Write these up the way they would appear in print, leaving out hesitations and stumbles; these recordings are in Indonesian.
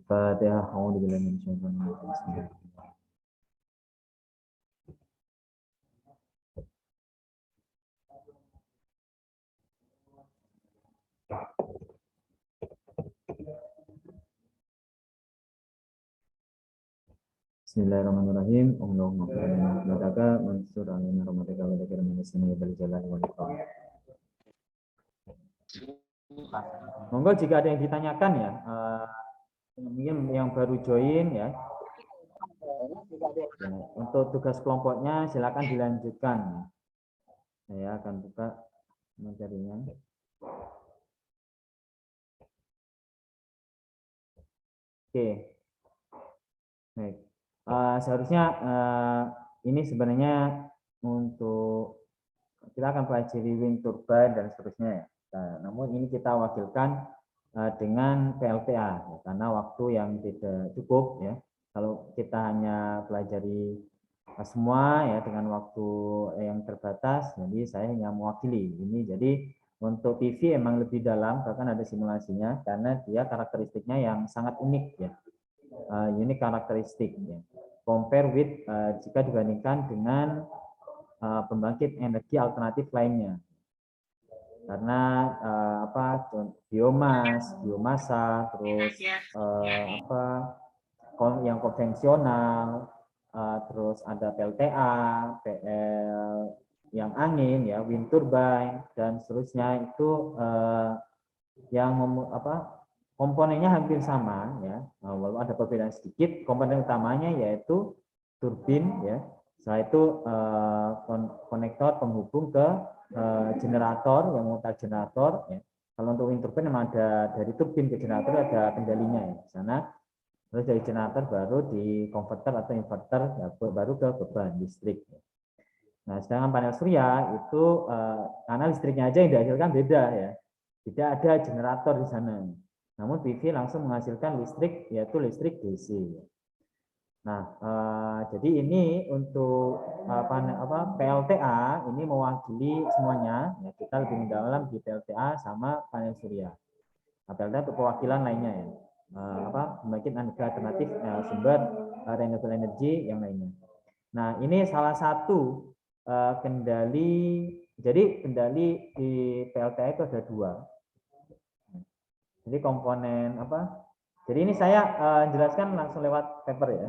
Al-Fatihah. A'udzubillahi minasyaitonir rajim. Bismillahirrahmanirrahim. Bismillahirrahmanirrahim. Allahumma barik mansur alaina rahmataka wa dzikra min ismi bil jalali wal ikram. Monggo jika ada yang ditanyakan ya, mungkin yang baru join ya. Untuk tugas kelompoknya silakan dilanjutkan. Saya akan buka materinya. Oke. Baik. Seharusnya ini sebenarnya untuk kita akan pelajari wind turbine dan seterusnya ya. Namun ini kita wakilkan dengan PLTA ya, karena waktu yang tidak cukup ya. Kalau kita hanya pelajari semua ya dengan waktu yang terbatas, jadi saya hanya mewakili ini. Jadi untuk PV emang lebih dalam, bahkan ada simulasinya karena dia karakteristiknya yang sangat unik ya. Ini karakteristik ya. Compare with jika dibandingkan dengan pembangkit energi alternatif lainnya. Karena biomasa, terus yang konvensional, terus ada PLTA, PL yang angin ya, wind turbine dan seterusnya itu yang komponennya hampir sama ya, walaupun ada perbedaan sedikit. Komponen utamanya yaitu turbin ya, setelah itu konektor penghubung ke generator yang memutar generator ya. Kalau untuk wind turbine memang ada dari turbin ke generator ada kendalinya ya di sana. Terus dari generator baru di konverter atau inverter ya, baru ke beban listrik. Nah, sedangkan panel surya itu karena listriknya aja yang dihasilkan beda ya, tidak ada generator di sana. Namun PV langsung menghasilkan listrik yaitu listrik DC. Nah, jadi ini untuk PLTA ini mewakili semuanya. Ya, kita lebih mendalam di PLTA sama panel surya. Nah, PLTA untuk perwakilan lainnya ya. Pembangkit energi alternatif sumber renewable energy yang lainnya. Nah, ini salah satu kendali. Jadi kendali di PLTA itu ada dua. Jadi komponen Jadi ini saya jelaskan langsung lewat paper ya.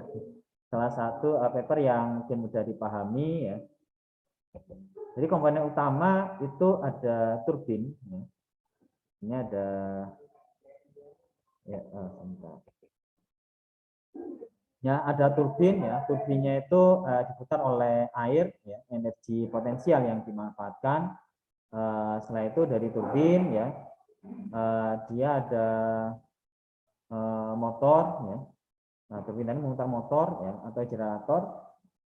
Salah satu paper yang mungkin mudah dipahami ya. Jadi komponen utama itu ada turbin. Ya. Ini ada ya ada turbin ya. Turbinnya itu diputar oleh air ya, energi potensial yang dimanfaatkan. Setelah itu dari turbin ya, dia ada motor ya. Nah, turbin ini memutar motor ya atau generator.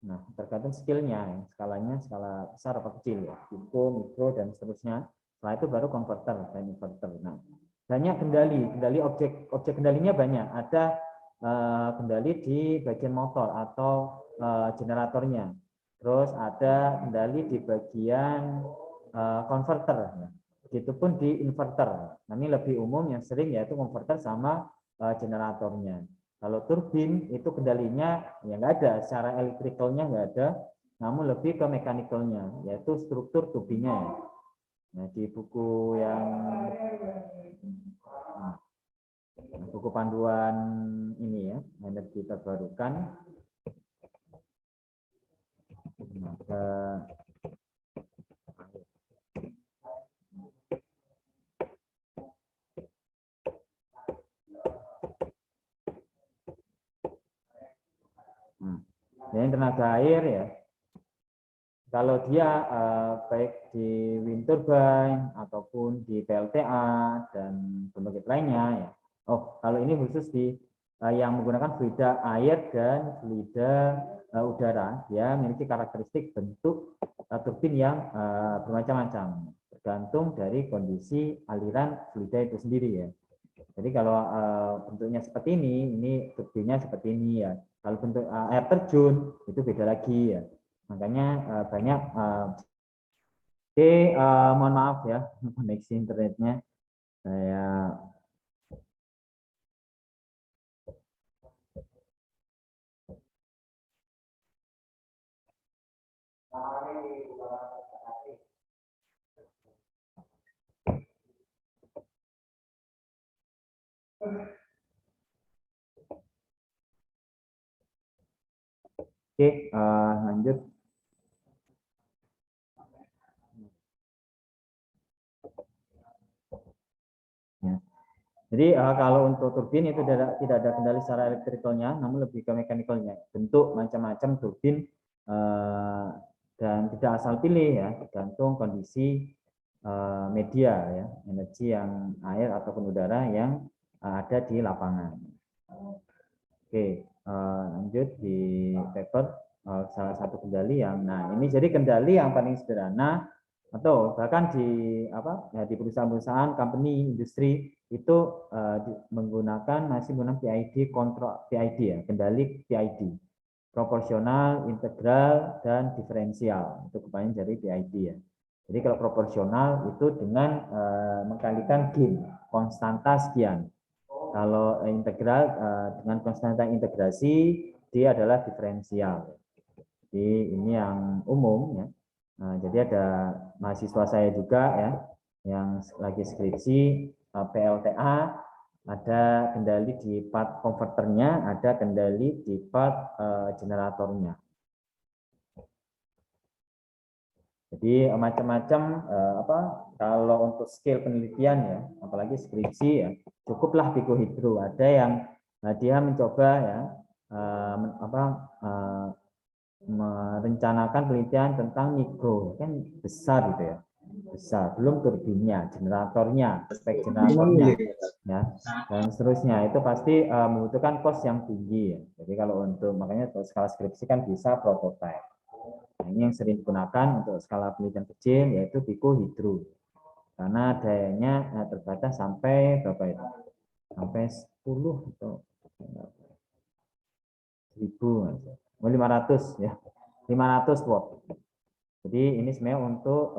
Nah, tergantung skillnya ya. Skalanya skala besar atau kecil ya, pico, mikro dan seterusnya. Setelah itu baru konverter dan inverter. Nah, banyak kendali objek kendalinya banyak. Ada kendali di bagian motor atau generatornya. Terus ada kendali di bagian konverter. Ya. Begitupun di inverter. Nah, ini lebih umum yang sering yaitu konverter sama generatornya. Kalau turbin itu kendalinya ya nggak ada, secara elektrikalnya nggak ada, namun lebih ke mekanikalnya, yaitu struktur turbinnya. Ya. Nah, di buku yang buku panduan ini ya, energi terbarukan, maka yang tenaga air ya, kalau dia baik di wind turbine ataupun di PLTA dan pembangkit lainnya ya. Oh, kalau ini khusus di yang menggunakan fluida air dan fluida udara, ya memiliki karakteristik bentuk turbin yang bermacam-macam, tergantung dari kondisi aliran fluida itu sendiri ya. Jadi kalau bentuknya seperti ini turbinnya seperti ini ya. Kalau bentuk air terjun itu beda lagi ya. Makanya banyak mohon maaf ya koneksi internetnya saya Oke, lanjut. Ya. Jadi kalau untuk turbin itu tidak ada kendali secara elektrikalnya, namun lebih ke mekanikalnya. Bentuk macam-macam turbin dan tidak asal pilih ya, tergantung kondisi media ya, energi yang air ataupun udara yang ada di lapangan. Oke, lanjut di paper salah satu kendali yang, nah ini jadi kendali yang paling sederhana atau bahkan di apa ya, di perusahaan-perusahaan, company, industri itu masih menggunakan PID kontrol PID ya, kendali PID proporsional, integral dan diferensial itu kebanyakan dari PID ya. Jadi kalau proporsional itu dengan mengkalikan gain konstanta sekian. Kalau integral dengan konstanta integrasi dia adalah diferensial. Jadi ini yang umum ya. Jadi ada mahasiswa saya juga ya yang lagi skripsi PLTA, ada kendali di part konverternya, ada kendali di part generatornya. Jadi macam-macam kalau untuk skill penelitian ya, apalagi skripsi ya, cukuplah pikohidro. Ada yang dia mencoba ya merencanakan penelitian tentang mikro, kan besar gitu ya, besar, belum turbinnya, generatornya, spek generatornya, ya, dan seterusnya. Itu pasti membutuhkan cost yang tinggi. Ya. Jadi kalau untuk makanya untuk skala skripsi kan bisa prototype. Nah, ini yang sering digunakan untuk skala penelitian kecil yaitu pikohidro, karena dayanya terbatas sampai berapa itu? Sampai 10 atau 1000. 500 ya, 500 watt. Jadi ini sebenarnya untuk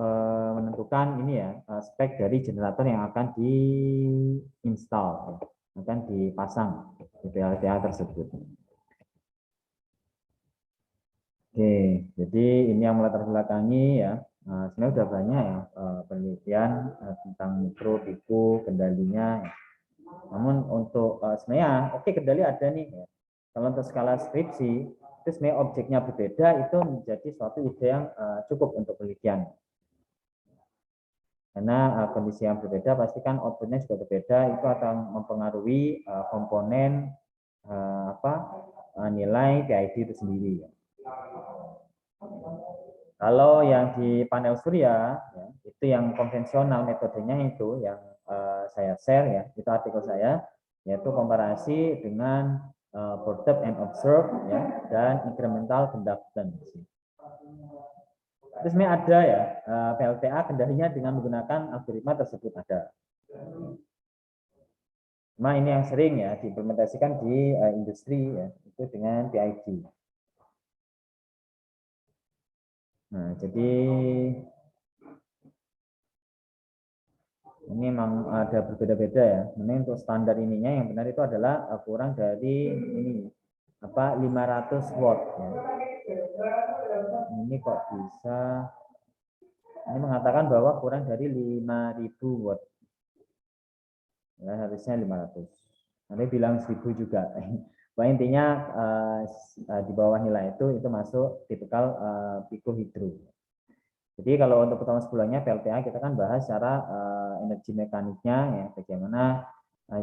menentukan ini ya spek dari generator yang akan diinstal, ya, akan dipasang di PLTA tersebut. Oke, jadi ini yang melatar belakangi ya. Sebenarnya sudah banyak ya penelitian tentang mikro, piko, kendalinya. Ya. Namun untuk sebenarnya oke kendali ada nih. Ya. Kalau untuk skala skripsi itu sebenarnya objeknya berbeda, itu menjadi suatu ide yang cukup untuk penelitian. Karena kondisi yang berbeda pasti kan outputnya juga berbeda, itu akan mempengaruhi komponen nilai PID itu sendiri. Kalau yang di panel surya, ya, itu yang konvensional metodenya itu yang saya share ya, itu artikel saya, yaitu komparasi dengan perturb and observe ya, dan incremental conductance. Terus sebenarnya ada ya PLTA kendalinya dengan menggunakan algoritma tersebut ada. Cuma ini yang sering ya diimplementasikan di industri ya, itu dengan PID. Nah, jadi ini memang ada berbeda-beda ya. Ini untuk standar ininya yang benar itu adalah kurang dari ini 500 watt ya. Ini kok bisa ini mengatakan bahwa kurang dari 5000 watt. Ya, harusnya 500. Nanti bilang 1000 juga. Pokoknya intinya di bawah nilai itu masuk tipikal pikohidro. Jadi kalau untuk pertemuan sebelumnya PLTA kita kan bahas secara energi mekaniknya ya, bagaimana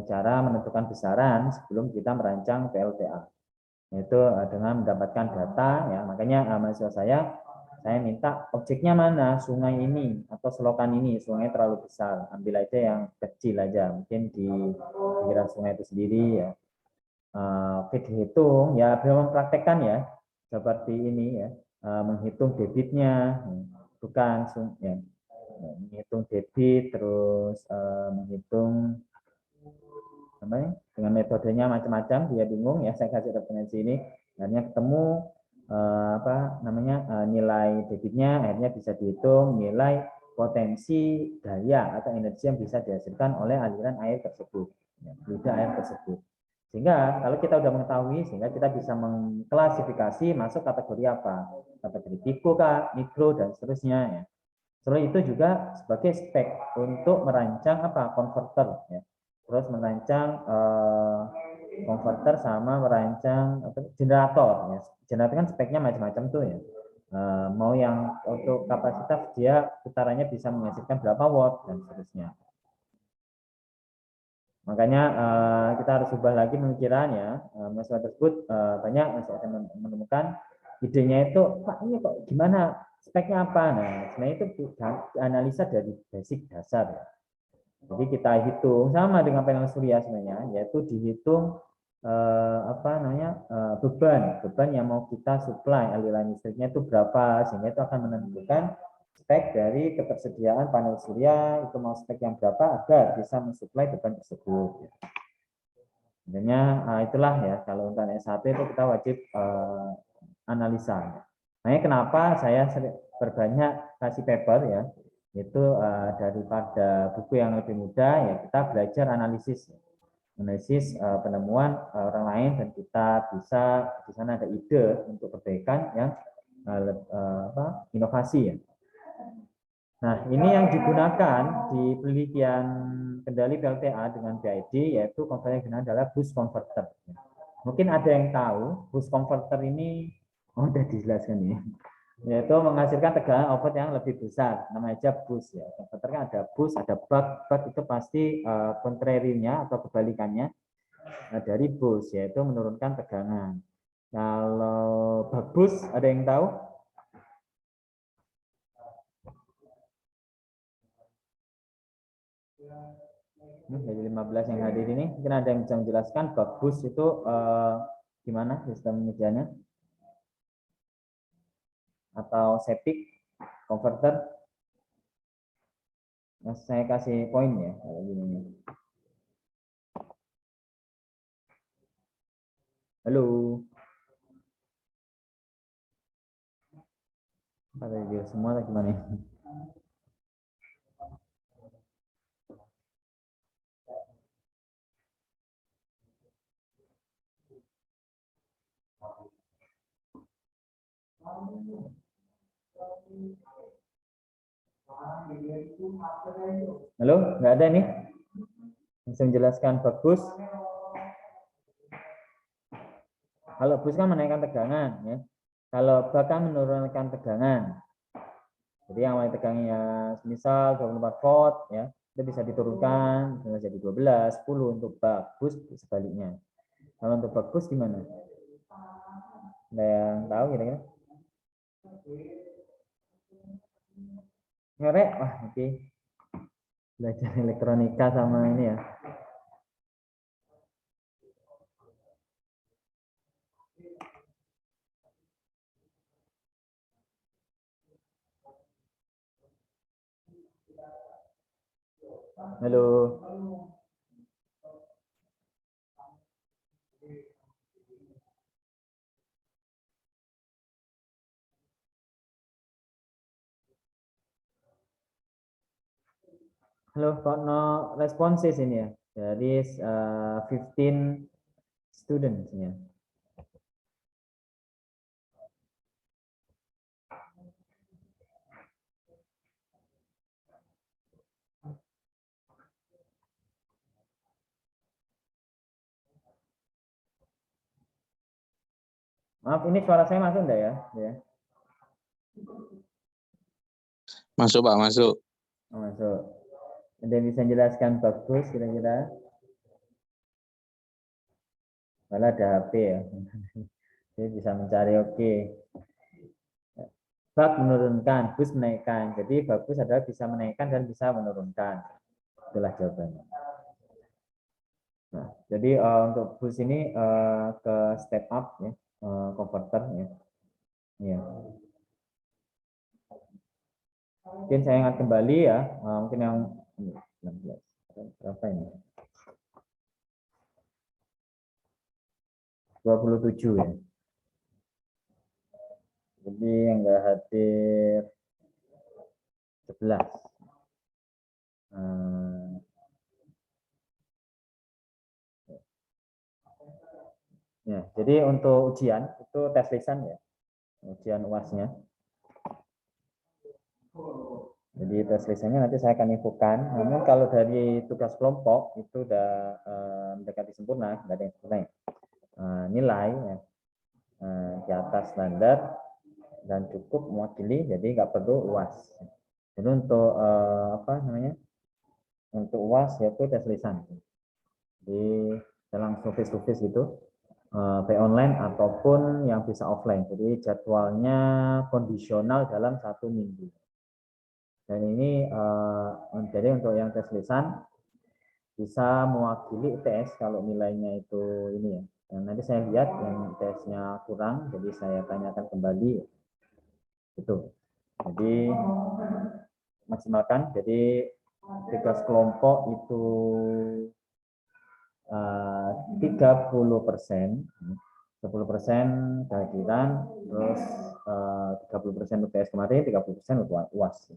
cara menentukan besaran sebelum kita merancang PLTA. Yaitu dengan mendapatkan data ya, makanya mahasiswa saya minta objeknya mana, sungai ini atau selokan ini, sungai terlalu besar, ambil aja yang kecil aja, mungkin di pinggiran sungai itu sendiri ya. Dihitung ya, belum mempraktekkan ya, seperti ini ya, menghitung debitnya, bukan ya, menghitung debit, terus menghitung dengan metodenya macam-macam, dia bingung ya, saya kasih referensi ini, akhirnya ketemu nilai debitnya, akhirnya bisa dihitung nilai potensi daya atau energi yang bisa dihasilkan oleh aliran air tersebut, fluida air tersebut. Sehingga kalau kita sudah mengetahui, sehingga kita bisa mengklasifikasi masuk kategori apa, kategori pico, mikro, dan seterusnya. Ya. Selain itu juga sebagai spek untuk merancang apa, konverter. Ya. Terus merancang konverter sama merancang generator. Ya. Generator kan speknya macam-macam tuh ya. Mau yang untuk kapasitas dia putarannya bisa menghasilkan berapa watt dan seterusnya. Makanya kita harus ubah lagi pemikirannya. Mahasiswa tersebut banyak masih akan menemukan idenya itu, Pak ini kok gimana, speknya apa? Nah, sebenarnya itu analisa dari basic dasar. Ya. Jadi kita hitung sama dengan panel surya sebenarnya, yaitu dihitung beban yang mau kita supply aliran listriknya itu berapa, sehingga itu akan menentukan spek dari ketersediaan panel surya itu mau spek yang berapa agar bisa mensuplai beban tersebut. Sebenarnya itulah ya, kalau untuk S1 itu kita wajib analisa. Makanya kenapa saya berbanyak kasih paper ya, itu daripada buku yang lebih mudah ya kita belajar analisis penemuan orang lain, dan kita bisa di sana ada ide untuk perbaikan yang inovasi ya. Nah, ini yang digunakan di penelitian kendali PLTA dengan PID, yaitu konverter yang digunakan adalah boost converter. Mungkin ada yang tahu boost converter ini, sudah dijelaskan ya, yaitu menghasilkan tegangan output yang lebih besar, namanya aja boost ya. Converter kan ada boost, ada buck. Buck itu pasti kontrarinya atau kebalikannya dari boost, yaitu menurunkan tegangan. Kalau buck boost ada yang tahu? Dari 15 yang hadir ini, mungkin ada yang bisa menjelaskan buck boost itu gimana sistem medianya? Atau septic converter? Nah, saya kasih poin ya kalau gini. Halo. Pada video semua atau gimana? Halo, nggak ada nih? Bisa menjelaskan bagus. Kalau bus kan menaikkan tegangan, ya. Kalau bak kan menurunkan tegangan. Jadi yang awalnya tegangannya misal 24 volt, ya, itu bisa diturunkan jadi 12, 10 untuk bak. Bus sebaliknya. Kalau untuk bak bus gimana? Ada yang tahu kira-kira? Ngerek, wah oke. Belajar elektronika sama ini ya. Halo. Halo, kok no responses ini ya dari 15 students ya. Maaf, ini suara saya masuk enggak ya? Ya. Masuk Pak, masuk. Oh, masuk. Ada yang bisa jelaskan bagus kira-kira? Malah ada HP ya. Jadi bisa mencari oke. Bak menurunkan, bus menaikkan. Jadi bagus adalah bisa menaikkan dan bisa menurunkan. Itulah jawabannya. Nah, jadi untuk bus ini ke step up ya, converter ya. Ya. Mungkin saya ingat kembali ya, mungkin yang 16 berapa ini? 27 ya. Jadi yang enggak hadir 11. Ya, jadi untuk ujian itu tes lisan ya, ujian UAS-nya. Jadi tes lisannya nanti saya akan infokan. Namun kalau dari tugas kelompok itu udah mendekati sempurna, nggak ada yang sempurna ya. Nilai ya, di atas standar dan cukup mewakili, jadi nggak perlu UAS. Jadi untuk apa namanya? Untuk UAS yaitu tes lisan. Jadi saya langsung face to face gitu, baik online ataupun yang bisa offline. Jadi jadwalnya kondisional dalam 1 minggu. Dan ini jadi untuk yang tes lisan bisa mewakili tes kalau nilainya itu ini ya. Dan nanti saya lihat yang tesnya kurang, jadi saya tanyakan kembali. Itu. Jadi maksimalkan. Jadi tugas kelompok itu 30%, 10% kehadiran, terus 30% UTS kemarin, 30% UAS.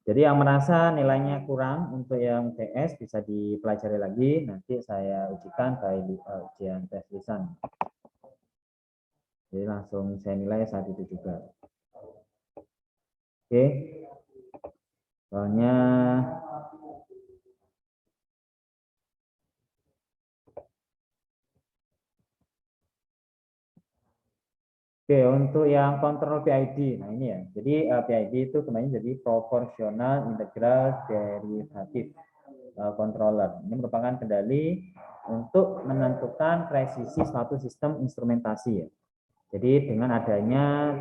Jadi yang merasa nilainya kurang untuk yang TS bisa dipelajari lagi, nanti saya ujikan by ujian tes lisan. Jadi langsung saya nilai saat itu juga. Oke. Soalnya oke, untuk yang kontrol PID, nah ini ya. Jadi PID itu kemarin jadi proporsional integral derivatif controller. Ini merupakan kendali untuk menentukan presisi suatu sistem instrumentasi ya. Jadi dengan adanya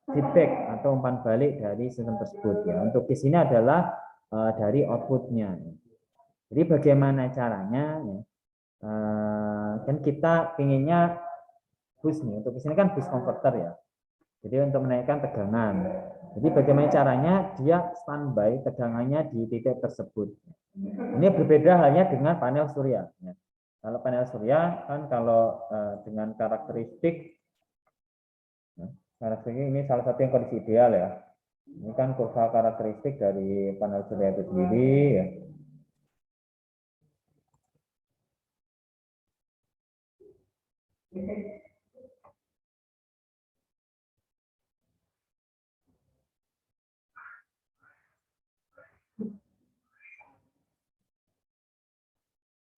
feedback atau umpan balik dari sistem tersebut ya. Untuk di sini adalah dari outputnya. Jadi bagaimana caranya? Ya? Kan kita pinginnya bus nih. Untuk di sini kan bus converter ya. Jadi untuk menaikkan tegangan. Jadi bagaimana caranya dia standby tegangannya di titik tersebut. Ini berbeda halnya dengan panel surya. Ya. Kalau panel surya kan kalau dengan karakteristik ini salah satu yang kondisi ideal ya. Ini kan kurva karakteristik dari panel surya itu sendiri ya.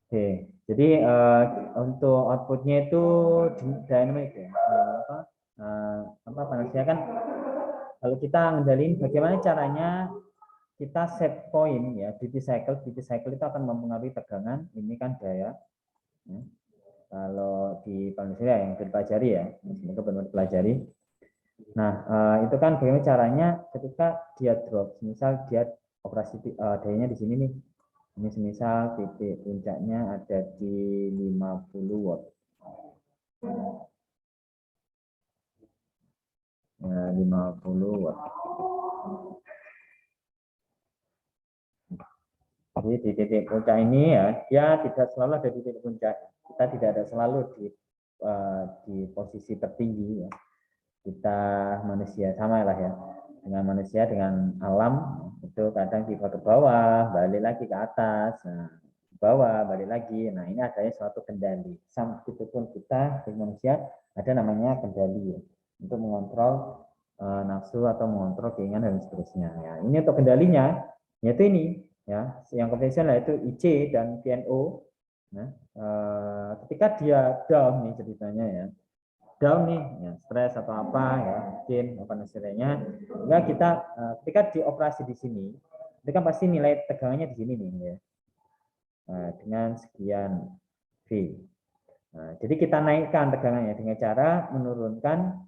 Oke, jadi untuk outputnya itu dynamic ya. Apa panel surya kan kalau kita ngendalin bagaimana caranya kita set point ya, duty cycle itu akan mempengaruhi tegangan, ini kan daya. Ya. Kalau di panel surya yang dipelajari ya, semoga benar dipelajari. Nah, itu kan bagaimana caranya ketika dia drop, misal dia operasi dayanya di sini nih. Ini misal titik puncaknya ada di 50 watt. Nah, 50 watt. Jadi di titik puncak ini ya, dia tidak selalu ada di titik puncak. Kita tidak ada selalu di posisi tertinggi ya. Kita manusia sama lah ya. Dengan manusia dengan alam itu kadang tiba ke bawah, balik lagi ke atas, nah, ke bawah, balik lagi. Nah, ini adanya suatu kendali. Sama itu pun kita sebagai manusia ada namanya kendali ya, untuk mengontrol nafsu atau mengontrol keinginan dan seterusnya. Ya, ini untuk kendalinya yaitu ini ya, yang konvensional yaitu IC dan PNO. Nah, ketika dia down nih ceritanya ya, down nih, ya, stres atau apa ya, mungkin apa namanya, ya kita ketika dioperasi di sini, itu kan pasti nilai tegangannya di sini nih ya, dengan sekian V. Nah, jadi kita naikkan tegangannya dengan cara menurunkan.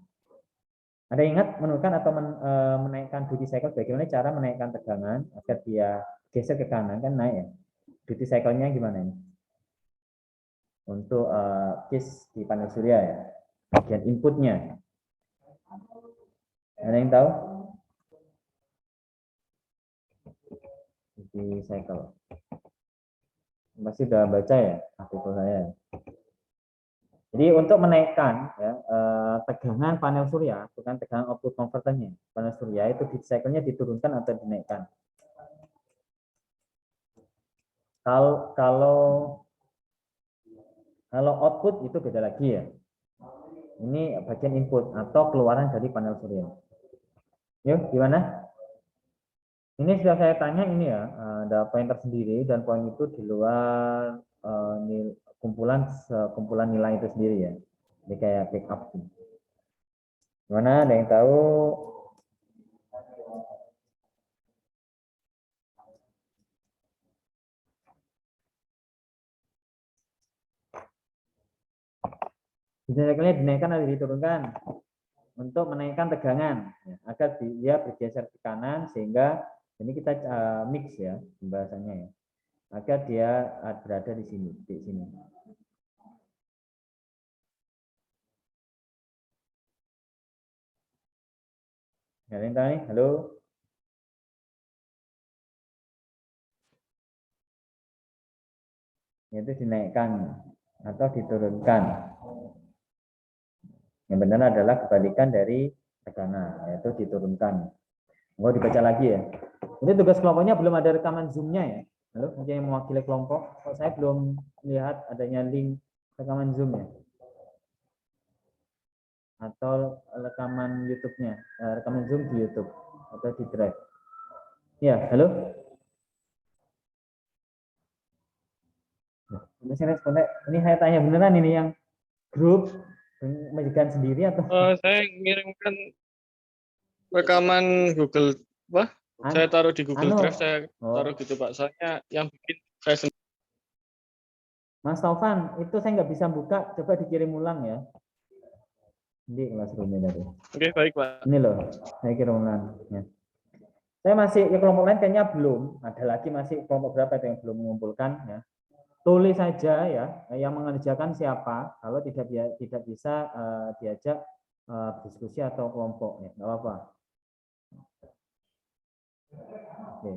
Ada ingat menurunkan atau menaikkan duty cycle? Bagaimana cara menaikkan tegangan agar dia geser ke kanan kan naik ya? Duty cycle-nya gimana ini? Untuk case di panel surya ya, bagian inputnya. Ada yang tahu? Duty cycle. Masih udah baca ya artikel saya. Jadi untuk menaikkan ya, tegangan panel surya, bukan tegangan output converternya. Panel surya itu duty cycle-nya diturunkan atau dinaikkan. Kalau output itu beda lagi ya. Ini bagian input atau keluaran dari panel surya. Yuk, gimana? Ini sudah saya tanya ini ya, ada poin tersendiri dan poin itu di luar kumpulan nilai itu sendiri ya. Ini kayak backup. Gimana? Ada yang tahu? Dinaikannya dinaikkan atau diturunkan untuk menaikkan tegangan ya, agar dia bergeser ke kanan sehingga ini kita mix ya pembahasannya ya, agar dia berada di sini. Ada yang tahu nih? Halo? Yaitu dinaikkan atau diturunkan. Yang benar adalah kebalikan dari tekanan, yaitu diturunkan. Mau dibaca lagi ya. Ini tugas kelompoknya belum ada rekaman Zoom-nya ya. Halo, mungkin yang mewakili kelompok. Kok saya belum lihat adanya link rekaman Zoom ya. Atau rekaman YouTube-nya, rekaman Zoom di YouTube atau di Drive. Ya, halo. Ini saya tanya beneran ini yang grup menjelaskan sendiri atau? Saya ngirimkan rekaman Google, saya taruh di Google Drive, saya taruh gitu Pak. Saya yang bikin saya sendiri. Mas Taufan, itu saya nggak bisa buka, coba dikirim ulang ya. Di Classroom-nya tadi. Oke, baik Pak. Ini loh, saya kirim ulang. Ya. Saya masih, ya kelompok lain kayaknya belum, ada lagi masih kelompok berapa itu yang belum mengumpulkan ya. Tulis saja ya, yang mengerjakan siapa, kalau tidak bisa diajak diskusi atau kelompok ya, nggak apa-apa. Oke.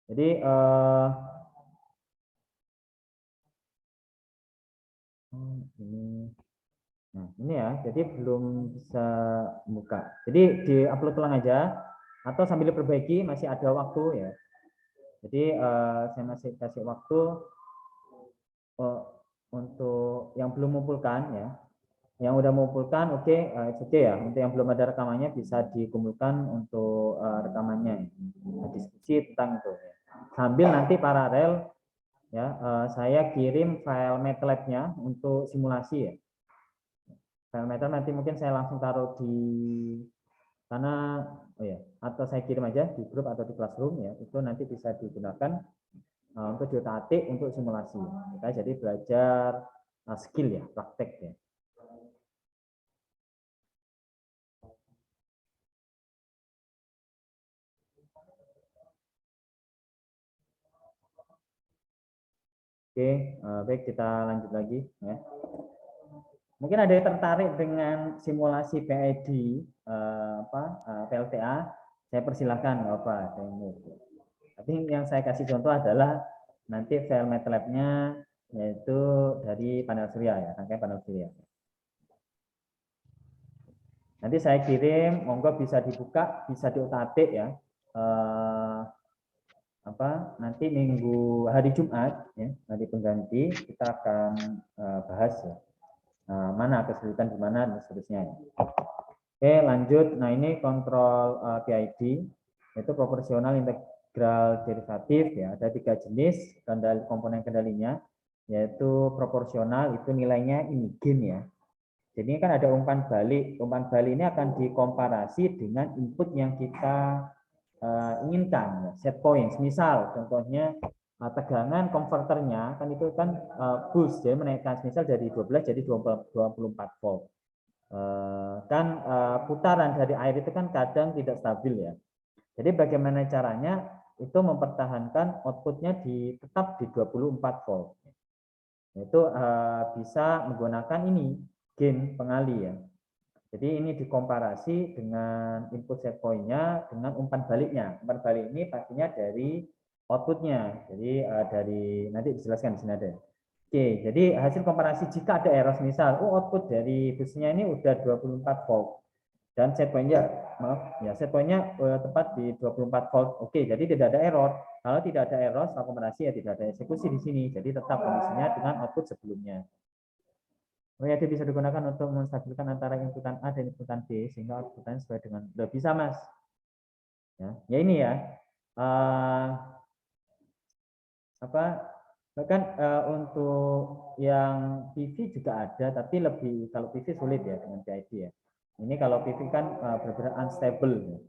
Jadi ini ya, jadi belum bisa buka. Jadi di-upload ulang aja atau sambil diperbaiki, masih ada waktu ya. Jadi saya masih kasih waktu untuk yang belum mengumpulkan ya. Yang udah mengumpulkan oke, ya. Untuk yang belum ada rekamannya bisa dikumpulkan untuk rekamannya, diskusi tentang itu. Ya. Sambil nanti paralel ya, saya kirim file MATLAB-nya untuk simulasi ya. File MATLAB nanti mungkin saya langsung taruh di sana, atau saya kirim aja di grup atau di Classroom ya, itu nanti bisa digunakan untuk diotak-atik untuk simulasi. Kita jadi belajar skill ya, praktek ya. Oke, baik kita lanjut lagi ya. Mungkin ada yang tertarik dengan simulasi PID PLTA, saya persilahkan apa tapi yang saya kasih contoh adalah nanti file MATLAB-nya yaitu dari panel surya ya, rangkaian panel surya. Nanti saya kirim, monggo bisa dibuka, bisa diotak-atik ya. Nanti minggu hari Jumat ya, hari pengganti kita akan bahas ya. Mana kesulitan di mana dan seterusnya. Oke, lanjut. Nah, ini kontrol PID yaitu proporsional integral derivatif ya. Ada 3 jenis komponen kendalinya, yaitu proporsional itu nilainya ini gain ya. Jadi ini kan ada umpan balik. Umpan balik ini akan dikomparasi dengan input yang kita inginkan, ya, set points. Misal contohnya tegangan konverternya kan itu kan boost, jadi menaikkan misal dari 12 jadi 24 volt. Putaran dari air itu kan kadang tidak stabil ya. Jadi bagaimana caranya itu mempertahankan outputnya tetap di 24 volt. Itu bisa menggunakan ini gain pengali ya. Jadi ini dikomparasi dengan input set point-nya dengan umpan baliknya. Umpan balik ini pastinya dari outputnya. Jadi nanti dijelaskan di sini ada. Oke, jadi hasil komparasi jika ada error misal, output dari busnya ini udah 24 volt dan set point-nya maaf ya, set point-nya tepat di 24 volt. Oke, jadi tidak ada error. Kalau tidak ada error setelah konversi ya tidak ada eksekusi di sini. Jadi tetap kondisinya dengan output sebelumnya. OYD bisa digunakan untuk menstabilkan antara inputan A dan inputan B sehingga outputannya sesuai dengan udah bisa, Mas. Ya ini ya. Bahkan untuk yang PV juga ada, tapi lebih kalau PV sulit ya dengan PID ya. Ini kalau PV kan benar-benar unstable ya.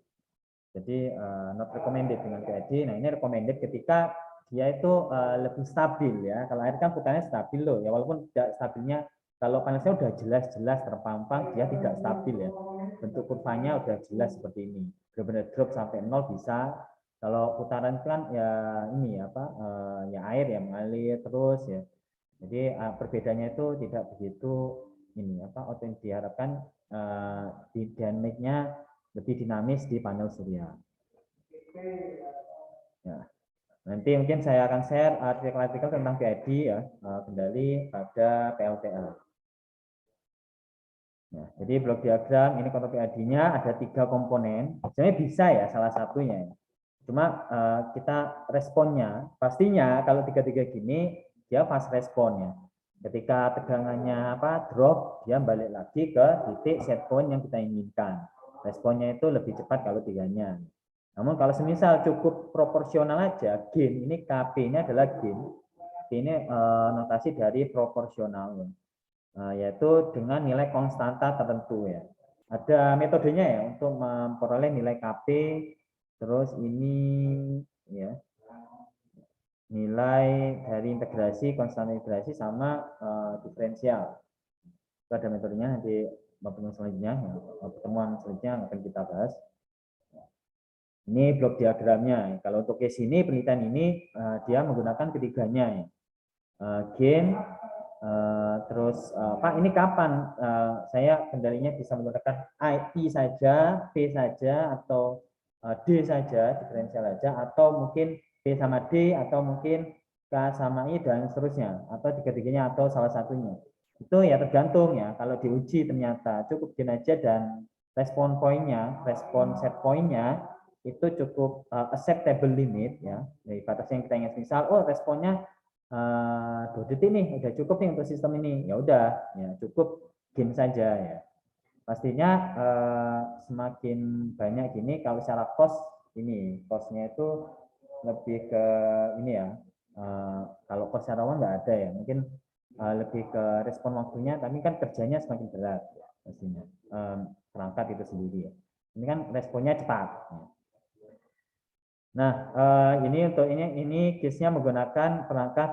Jadi not recommended dengan PID. Nah ini recommended ketika dia itu lebih stabil ya. Kalau air kan putarannya stabil loh ya, walaupun tidak stabilnya. Kalau panasnya udah jelas-jelas terpampang, dia tidak stabil ya. Bentuk kurvanya udah jelas seperti ini. Benar-benar drop sampai 0 bisa. Kalau putaran kan ya ini ya ya air yang mengalir terus ya. Jadi perbedaannya itu tidak begitu ini atau yang diharapkan di dinamiknya lebih dinamis di panel surya. Ya. Nanti mungkin saya akan share artikel-artikel tentang PID ya, kendali pada PLTA. Nah, jadi blok diagram ini kontrol PID-nya ada 3 komponen. Sebenarnya bisa ya salah satunya. Cuma kita responnya pastinya kalau 3-3 gini dia fast responnya. Ketika tegangannya drop, dia balik lagi ke titik set point yang kita inginkan. Responnya itu lebih cepat kalau tiganya. Namun kalau semisal cukup proporsional aja, gain ini KP-nya adalah gain. Ini notasi dari proporsional. Yaitu dengan nilai konstanta tertentu ya. Ada metodenya ya untuk memperoleh nilai KP, terus ini ya nilai dari integrasi, konstanta integrasi sama diferensial. Itu ada metodenya nanti pertemuan selanjutnya, pertemuan selanjutnya akan kita bahas. Ini blok diagramnya. Kalau untuk case ini penelitian ini dia menggunakan ketiganya ya. Gain, terus Pak ini kapan saya kendalinya bisa menggunakan I saja, P saja, atau D saja, diferensial saja, atau mungkin P sama D, atau mungkin K sama I dan seterusnya, atau tiga-tiganya atau salah satunya. Itu ya tergantung ya. Kalau diuji ternyata cukup gain aja dan respon point-nya, respon set point-nya itu cukup acceptable limit ya. Dari batas yang kita ingat misal, oh responnya 2 detik nih udah cukup nih untuk sistem ini, ya udah ya cukup gain saja ya. Pastinya semakin banyak gini kalau secara cost ini costnya itu lebih ke ini ya, kalau cost secara uang nggak ada ya, mungkin lebih ke respon waktunya, tapi kan kerjanya semakin berat ya, pastinya perangkat itu sendiri ya. Ini kan responnya cepat ya. Nah, ini untuk ini case-nya menggunakan perangkat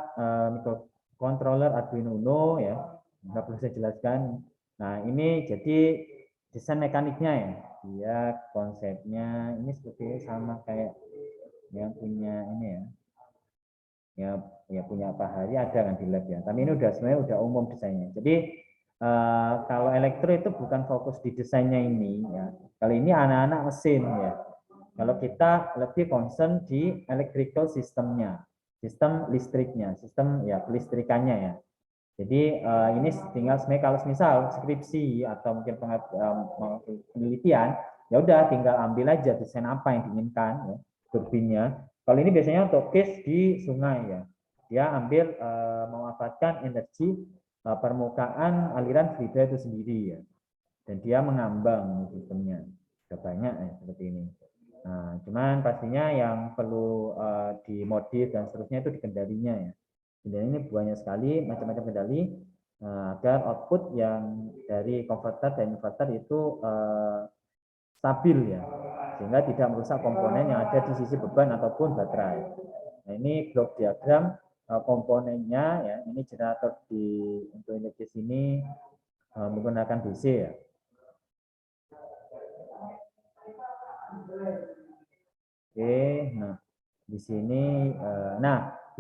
microcontroller Arduino Uno ya. Nggak perlu saya jelaskan. Nah, ini jadi desain mekaniknya ya. Dia konsepnya ini seperti sama kayak yang punya ini ya. Ya punya Pak Hari ada kan di lab ya. Tapi ini sebenarnya udah umum desainnya. Jadi kalau elektro itu bukan fokus di desainnya ini ya. Kali ini anak-anak mesin ya. Kalau kita lebih concern di electrical sistemnya, sistem listriknya, sistem ya kelistrikannya ya. Jadi ini tinggal sebenarnya kalau misal skripsi atau mungkin penelitian, ya udah tinggal ambil aja desain apa yang diinginkan ya, turbinnya. Kalau ini biasanya untuk case di sungai ya, dia ambil memanfaatkan energi permukaan aliran fluida itu sendiri ya, dan dia mengambang sistemnya. Sudah banyak ya seperti ini. Nah, cuman pastinya yang perlu dimodif dan seterusnya itu di kendalinya ya. Kendali ini banyak sekali macam-macam kendali agar output yang dari konverter dan inverter itu stabil ya, sehingga tidak merusak komponen yang ada di sisi beban ataupun baterai. Nah, ini blok diagram komponennya ya. Ini generator untuk energi sini menggunakan DC ya. Oke, nah di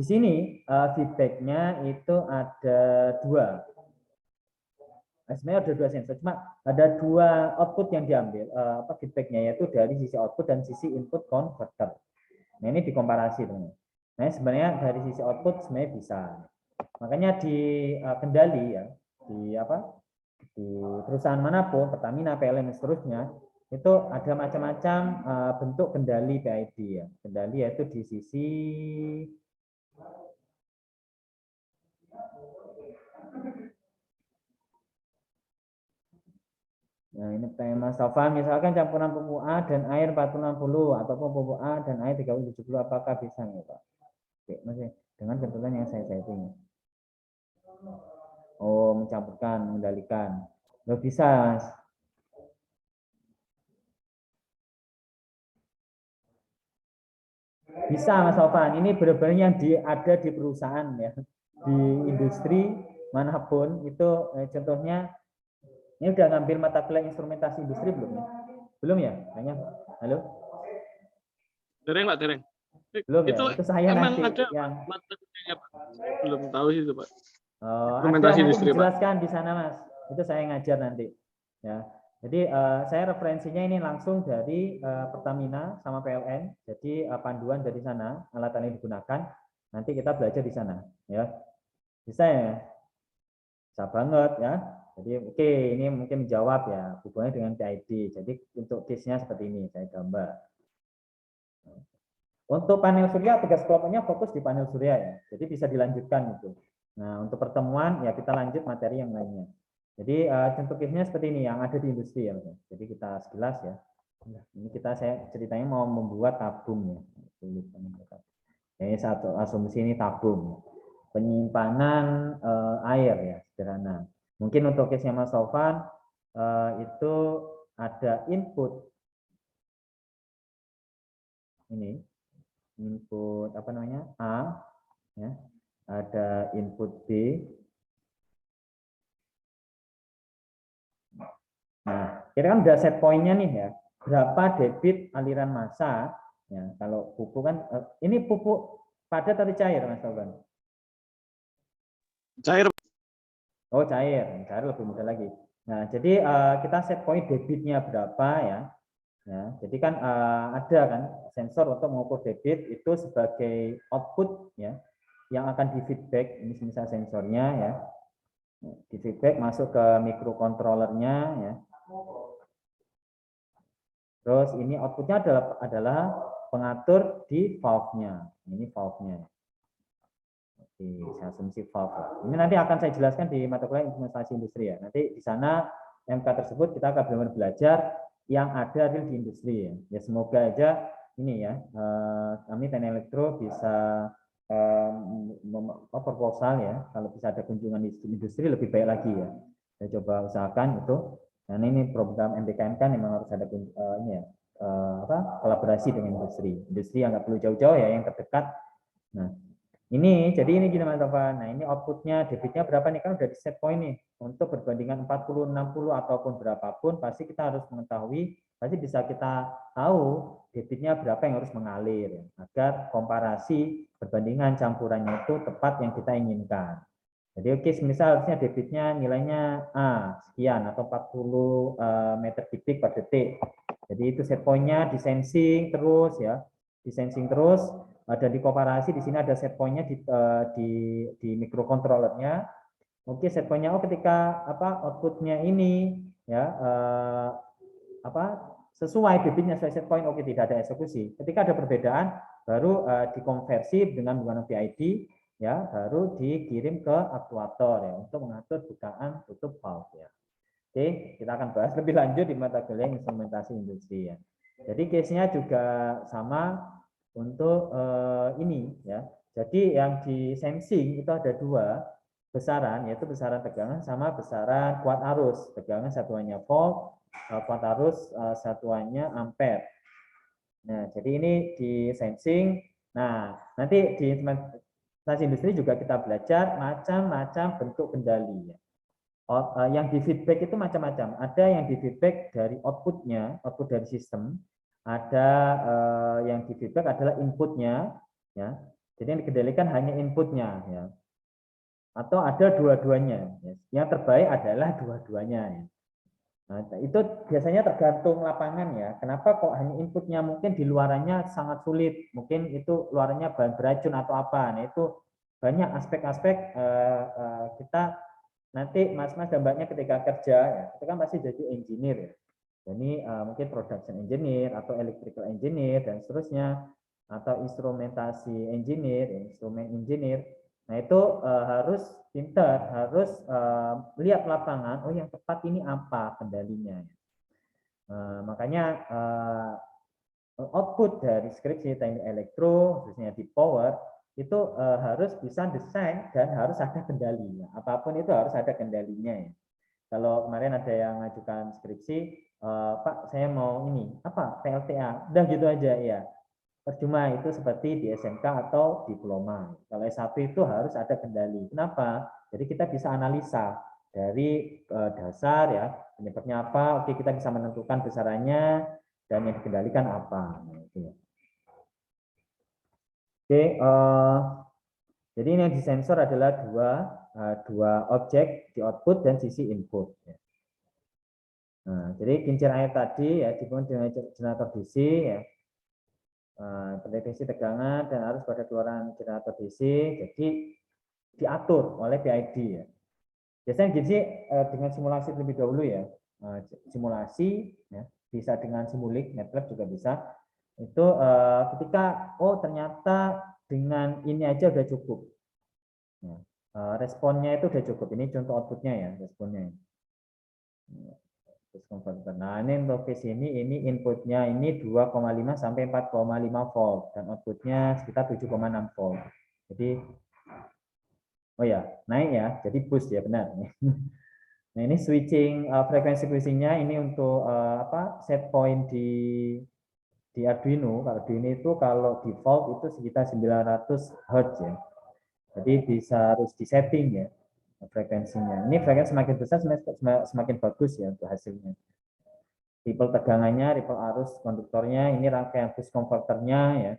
sini, feedbacknya itu ada 2. Sebenarnya ada 2 sensor, cuma ada 2 output yang diambil feedbacknya, yaitu dari sisi output dan sisi input converter. Nah ini dikomparasi teman. Nah sebenarnya dari sisi output sebenarnya bisa. Makanya di kendali ya, di perusahaan manapun, Pertamina, PLN dan seterusnya, itu ada macam-macam bentuk kendali PID ya. Kendali yaitu di sisi nah ini tema Sofan, misalkan campuran pupuk A dan air 4060 ataupun pupuk A dan air 3070 apakah bisa nih Pak? Oke, masih dengan ketentuan yang saya setting. Oh, mencampurkan, mengendalikan. Loh bisa. Bisa Mas Sofan, ini benar-benar yang ada di perusahaan ya. Di industri manapun itu contohnya ini udah ngambil mata kuliah instrumentasi industri belum ya? Belum ya? Tanya. Halo? Dereng Pak, dereng. Belum Itu ya? Itu saya emang nanti ada yang mata kuliahnya Pak. Saya belum tahu sih itu Pak. ada Instrumentasi nanti industri Pak. dijelaskan di sana Mas. Itu saya ngajar nanti. Ya. Jadi saya referensinya ini langsung dari Pertamina sama PLN. Jadi panduan dari sana, alat yang digunakan. Nanti kita belajar di sana. Ya, bisa ya? Bisa banget ya. Jadi oke, ini mungkin menjawab ya hubungannya dengan PID. Jadi untuk case-nya seperti ini, saya gambar. Untuk panel surya, tugas kelompoknya fokus di panel surya ya. Jadi bisa dilanjutkan itu. Nah, untuk pertemuan ya kita lanjut materi yang lainnya. Jadi contoh case-nya seperti ini yang ada di industri ya. Jadi kita sekilas ya. Ini saya ceritanya mau membuat tabung ya. Ini satu asumsi ini tabung. Penyimpanan air ya, sederhana. Mungkin untuk case-nya Mas Sofan itu ada input ini, input apa namanya A, ya, ada input B. Nah, kita kan udah set pointnya nih ya, berapa debit aliran massa. Ya, kalau pupuk kan ini pupuk padat atau cair Mas Sofan? Cair. Oh cair, cair lebih mudah lagi. Nah jadi kita set point debitnya berapa ya. Ya, jadi kan ada kan sensor untuk mengukur debit itu sebagai output ya yang akan di feedback ini misalnya sensornya ya di feedback masuk ke microcontrollernya ya. Terus ini outputnya adalah pengatur di valve-nya. Ini valve-nya. Oke, saya asumsi valve. Ini nanti akan saya jelaskan di mata kuliah implementasi industri ya. Nanti di sana MK tersebut kita akan benar-benar belajar yang ada di industri ya. Ya semoga aja ini ya kami Teknik Elektro bisa proposal ya kalau bisa ada kunjungan di industri lebih baik lagi ya. Saya coba usahakan itu. Dan ini program MBKM kan memang harus ada ini ya kolaborasi dengan industri. Industri yang nggak perlu jauh-jauh ya, yang terdekat. Nah, jadi ini gini Mas Taufan. Nah, ini outputnya, debitnya berapa nih? Kan udah di set point nih. Untuk perbandingan 40, 60 ataupun berapapun, pasti kita harus mengetahui, pasti bisa kita tahu debitnya berapa yang harus mengalir. Ya, agar komparasi perbandingan campurannya itu tepat yang kita inginkan. Jadi oke, misal harusnya debitnya nilainya A, sekian, atau 40 meter kubik per detik. Jadi itu set point-nya di sensing terus ya, di sensing terus, dan di komparasi di sini ada set point-nya di microcontrollernya. Oke, set point-nya ketika output-nya ini ya sesuai debitnya sesuai set point, oke tidak ada eksekusi. Ketika ada perbedaan baru dikonversi dengan menggunakan PID ya, baru dikirim ke aktuator ya untuk mengatur bukaan tutup valve ya. Oke, kita akan bahas lebih lanjut di mata kuliah instrumentasi industri ya. Jadi case-nya juga sama untuk ini ya. Jadi yang di sensing itu ada dua besaran, yaitu besaran tegangan sama besaran kuat arus. Tegangan satuannya volt, kuat arus satuannya ampere. Nah, jadi ini di sensing. Nah, nanti di instrumentasi industri juga kita belajar macam-macam bentuk kendali ya. Yang di feedback itu macam-macam. Ada yang di feedback dari outputnya, output dari sistem. Ada yang di feedback adalah inputnya, ya. Jadi yang dikendalikan hanya inputnya, ya. Atau ada dua-duanya. Ya. Yang terbaik adalah dua-duanya. Ya. Nah, itu biasanya tergantung lapangan ya. Kenapa kok hanya inputnya? Mungkin di luarannya sangat sulit. Mungkin itu luarannya bahan beracun atau apa. Nah itu banyak aspek-aspek kita nanti mas-mas dan mbaknya ketika kerja ya, itu kan pasti jadi engineer ya. Ini mungkin production engineer atau electrical engineer dan seterusnya, atau instrumentasi engineer, instrumen engineer. Nah itu harus pintar, harus lihat lapangan. Oh yang tepat ini apa kendalinya. Makanya output dari skripsi teknik elektro, khususnya di power, itu harus bisa desain dan harus ada kendalinya. Apapun itu harus ada kendalinya ya. Kalau kemarin ada yang ngajukan skripsi, Pak saya mau ini apa PLTA, udah gitu aja ya. Percuma, itu seperti di SMK atau diploma. Kalau S1 itu harus ada kendali. Kenapa? Jadi kita bisa analisa dari dasar ya, penyebabnya apa, oke kita bisa menentukan besarannya dan yang dikendalikan apa. Nah, itu ya. Oke, jadi ini yang disensor adalah dua objek di output dan sisi input. Nah, jadi kincir air tadi ya dibangun dengan generator DC ya. Prediksi tegangan dan arus pada keluaran generator DC, jadi diatur oleh PID ya. Biasanya gini dengan simulasi terlebih dahulu ya, simulasi ya, bisa dengan Simulik, MATLAB juga bisa. Itu ketika ternyata dengan ini aja udah cukup, ya, responnya itu udah cukup. Ini contoh outputnya ya, responnya. Nah ini untuk case ini inputnya ini 2,5 sampai 4,5 volt dan outputnya sekitar 7,6 volt. Jadi oh ya naik ya, jadi boost ya benar. Nah ini switching frekuensi switchingnya ini untuk set point di Arduino. Kalau Arduino itu kalau default itu sekitar 900 Hz ya. Jadi bisa harus disetting ya frekuensinya. Ini frekuensi semakin besar semakin bagus ya untuk hasilnya. Ripple tegangannya, ripple arus konduktornya, ini rangkaian boost converternya ya.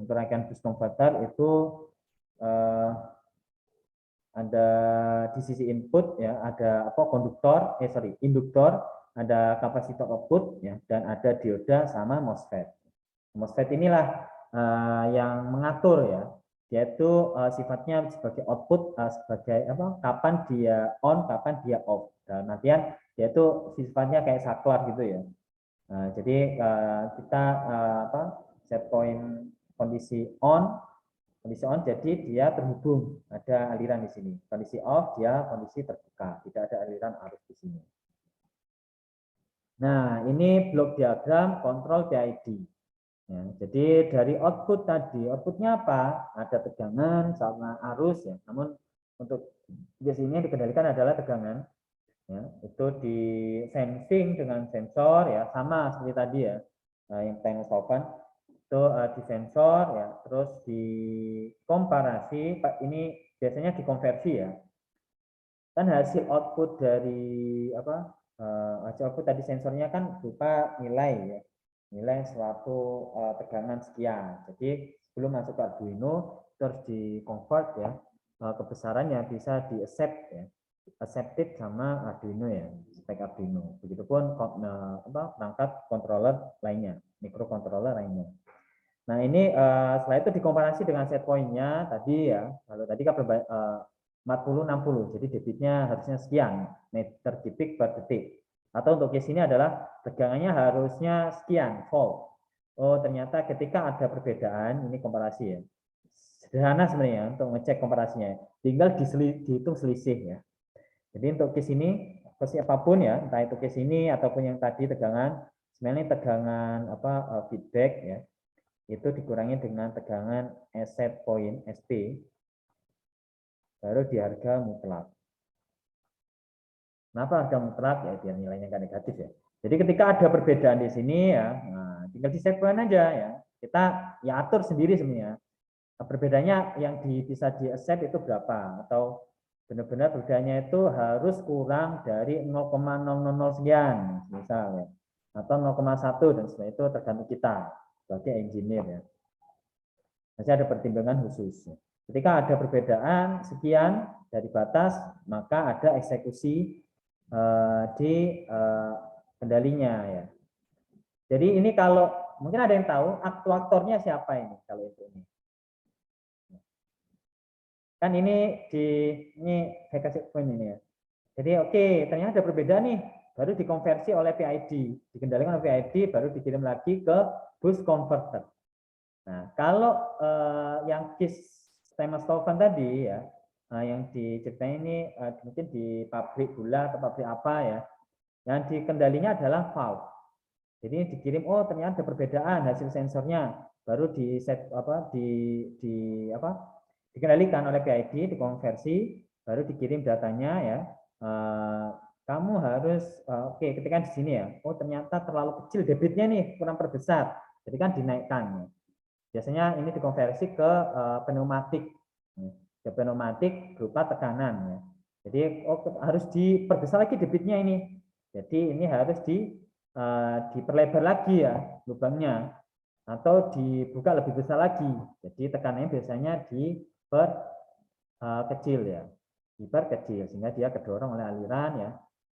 Untuk rangkaian boost converter itu ada di sisi input ya, ada induktor, ada kapasitor output ya, dan ada dioda sama MOSFET. MOSFET inilah yang mengatur ya, yaitu sifatnya sebagai output, sebagai kapan dia on, kapan dia off. Dan nantian yaitu sifatnya kayak saklar gitu ya. Nah, jadi kita set point kondisi on jadi dia terhubung, ada aliran di sini. Kondisi off dia kondisi terbuka, tidak ada aliran arus di sini. Nah, ini blok diagram kontrol PID. Ya, jadi dari output tadi, outputnya apa? Ada tegangan sama arus ya. Namun untuk di sini yang dikendalikan adalah tegangan. Ya, itu di sensing dengan sensor ya, sama seperti tadi ya. Nah, yang panel open itu di sensor ya, terus di komparasi, ini biasanya dikonversi ya. Kan hasil output dari hasil output tadi sensornya kan berupa nilai ya. Nilai suatu tegangan sekian. Jadi sebelum masuk ke Arduino terus di-convert ya, kebesarannya bisa di-accept ya. Accepted sama Arduino ya, spek Arduino. Begitupun perangkat controller lainnya, microcontroller lainnya. Nah ini setelah itu dikomparasi dengan set point-nya tadi ya. Kalau tadi kan 40-60, jadi debitnya harusnya sekian meter kubik per detik. Atau untuk case ini adalah tegangannya harusnya sekian volt. Oh ternyata ketika ada perbedaan, ini komparasi ya. Sederhana sebenarnya untuk ngecek komparasinya. Tinggal dihitung selisih ya. Jadi untuk case ini, apapun ya, entah itu case ini ataupun yang tadi tegangan, sebenarnya tegangan feedback ya, itu dikurangi dengan tegangan set point SP, baru di harga mutlak. Kenapa harga mutlak? Ya biar nilainya nggak negatif ya. Jadi ketika ada perbedaan di sini ya, nah, tinggal di set point aja ya. Kita ya atur sendiri sebenarnya. Perbedaannya yang bisa di accept itu berapa, atau benar-benar perbedaannya itu harus kurang dari 0,000 sekian misalnya, atau 0,1 dan sebagainya, itu tergantung kita sebagai engineer ya. Masih ada pertimbangan khusus. Ketika ada perbedaan sekian dari batas, maka ada eksekusi di kendalinya ya. Jadi ini kalau mungkin ada yang tahu aktuatornya siapa ini kalau itu ini. Kan ini kasih poin ini ya. Jadi oke, ternyata ada perbedaan nih baru dikonversi oleh PID, dikendalikan oleh PID, baru dikirim lagi ke boost converter. Nah, kalau yang case Stefan tadi ya, yang diceritain ini mungkin di pabrik gula atau pabrik apa ya, yang dikendalinya adalah valve. Jadi dikirim, oh ternyata ada perbedaan hasil sensornya, baru di set apa dikendalikan oleh PID, dikonversi, baru dikirim datanya ya. Kamu harus oke, ketika di sini ya, oh ternyata terlalu kecil debitnya nih, kurang perbesar, jadi kan dinaikkan. Biasanya ini dikonversi ke pneumatik, ke pneumatik berupa tekanan ya. Jadi harus diperbesar lagi debitnya ini. Jadi ini harus diperlebar lagi ya lubangnya, atau dibuka lebih besar lagi. Jadi tekanannya biasanya kecil ya, diperkecil sehingga dia kedorong oleh aliran ya.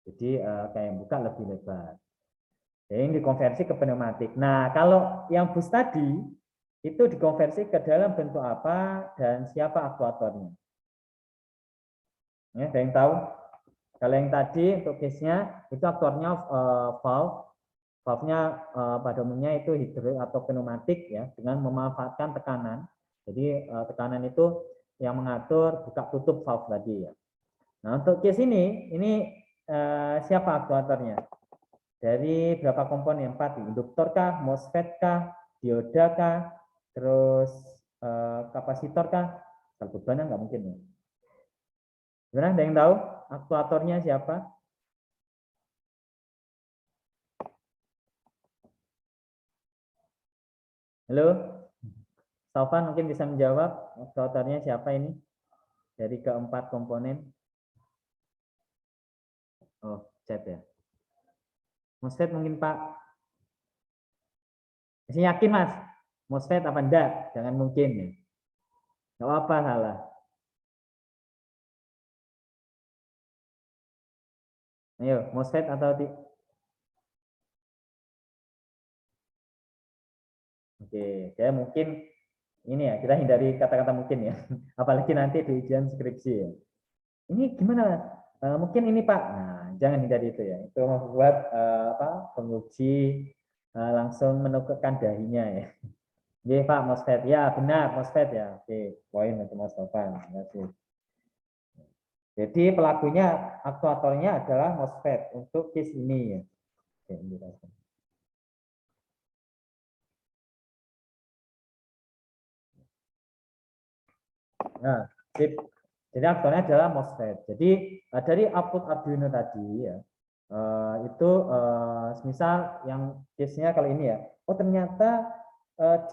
Jadi kayak buka lebih lebar. Jadi ini dikonversi ke pneumatik. Nah kalau yang bus tadi itu dikonversi ke dalam bentuk apa dan siapa aktuatornya? Ya, ada yang tahu? Kalau yang tadi untuk case-nya itu aktuatornya valve. Valve-nya pada umumnya itu hidrolik atau pneumatik ya, dengan memanfaatkan tekanan. Jadi tekanan itu yang mengatur buka tutup valve tadi ya. Nah untuk case ini siapa aktuatornya? Dari berapa komponen? 4, induktor kah, MOSFET kah, dioda kah, terus kapasitor kah? Kalau beban nggak mungkin ya. Gimana? Ada yang tahu aktuatornya siapa? Halo, Taufan mungkin bisa menjawab aktuatornya siapa ini dari keempat komponen? Oh, chat ya. MOSFET mungkin Pak. Masih yakin Mas? MOSFET apa enggak? Jangan mungkin ya. Nggak apa salah. Ayo, MOSFET atau Oke, saya mungkin ini ya, kita hindari kata-kata mungkin ya. Apalagi nanti di ujian skripsi ya. Ini gimana? Mungkin ini Pak. Nah, jangan hindari itu ya. Itu membuat penguji langsung menukar dahinya ya. Iya Pak, MOSFET. Ya, benar MOSFET ya. Oke, poin untuk Mas Taufan. Terima kasih. Jadi pelakunya, aktuatornya adalah MOSFET untuk case ini ya. Oke, nah, sip. Jadi aktuatornya adalah MOSFET. Jadi dari output Arduino tadi ya, itu misal yang case-nya kalau ini ya, oh ternyata